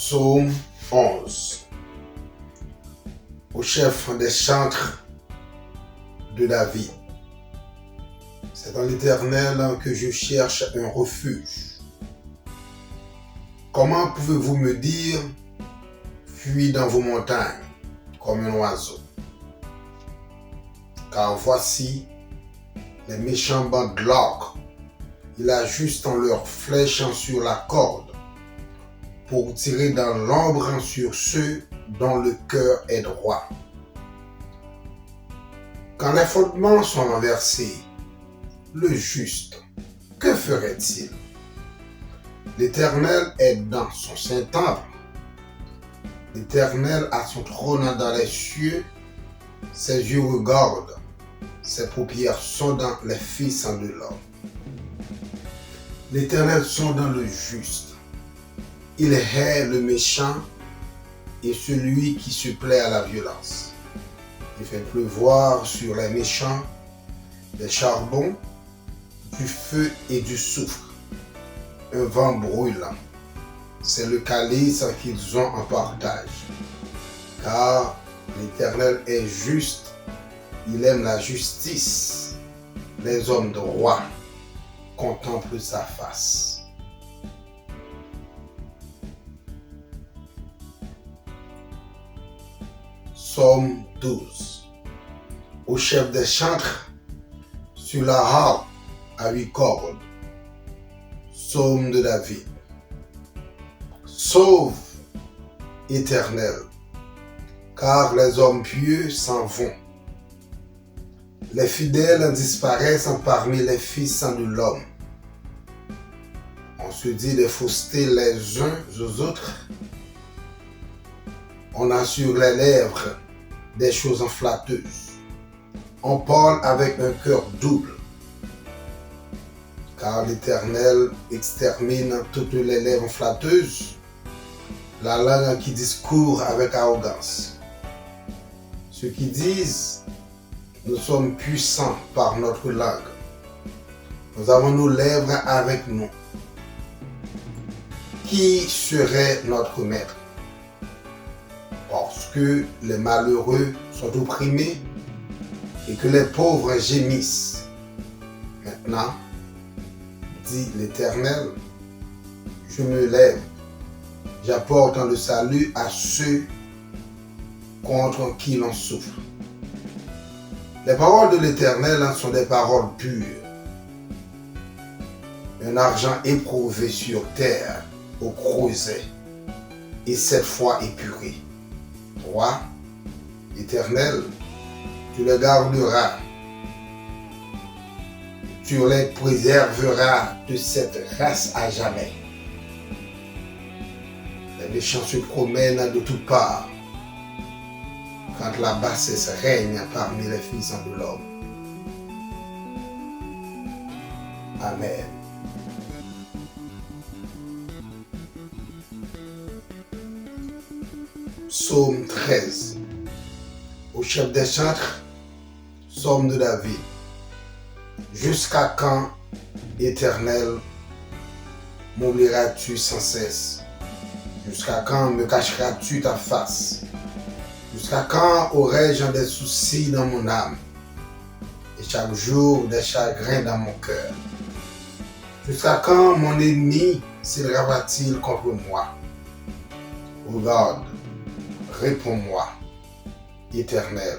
Psaume 11. Au chef des chantres de David. C'est dans l'Éternel que je cherche un refuge. Comment pouvez-vous me dire, fuis dans vos montagnes comme un oiseau? Car voici, les méchants bandent l'arc. Ils ajustent leurs flèches sur la corde pour tirer dans l'ombre sur ceux dont le cœur est droit. Quand les fondements sont renversés, le juste, que ferait-il? L'Éternel est dans son Saint-Temple. L'Éternel a son trône dans les cieux. Ses yeux regardent, ses paupières sondent les fils de l'homme. L'Éternel sonde le juste. Il hait le méchant et celui qui se plaît à la violence. Il fait pleuvoir sur les méchants des charbons, du feu et du soufre. Un vent brûlant. C'est le calice qu'ils ont en partage. Car l'Éternel est juste. Il aime la justice. Les hommes droits contemplent sa face. Psaume 12. Au chef des chantres, sur la harpe à 8 cordes. Psaume de David. Sauve, Éternel, car les hommes pieux s'en vont. Les fidèles disparaissent parmi les fils de l'homme. On se dit des faussetés les uns aux autres. On a sur les lèvres des choses flatteuses. On parle avec un cœur double. Car l'Éternel extermine toutes les lèvres flatteuses, la langue qui discourt avec arrogance. Ceux qui disent, nous sommes puissants par notre langue. Nous avons nos lèvres avec nous. Qui serait notre maître? Parce que les malheureux sont opprimés et que les pauvres gémissent. Maintenant, dit l'Éternel, je me lève, j'apporte le salut à ceux contre qui l'on souffre. Les paroles de l'Éternel sont des paroles pures. Un argent éprouvé sur terre au creuset et 7 fois épuré. Toi, Éternel, tu les garderas. Tu les préserveras de cette race à jamais. Les méchants se promènent de toutes parts quand la bassesse règne parmi les fils de l'homme. Amen. Psaume 13. Au chef des chantres, Psaume de David. Jusqu'à quand, Éternel, m'oublieras-tu sans cesse? Jusqu'à quand me cacheras-tu ta face? Jusqu'à quand aurai-je des soucis dans mon âme? Et chaque jour des chagrins dans mon cœur? Jusqu'à quand mon ennemi s'élèvera-t-il contre moi? Regarde, réponds-moi, Éternel,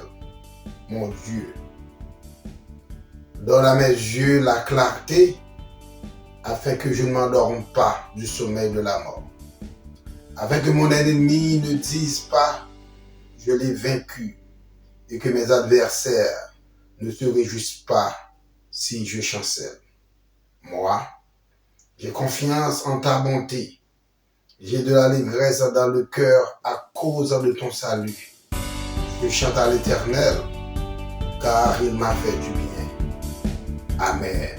mon Dieu. Donne à mes yeux la clarté, afin que je ne m'endorme pas du sommeil de la mort. Afin que mon ennemi ne dise pas, je l'ai vaincu, et que mes adversaires ne se réjouissent pas si je chancelle. Moi, j'ai confiance en ta bonté. J'ai de l'allégresse dans le cœur à cause de ton salut. Je chante à l'Éternel, car il m'a fait du bien. Amen.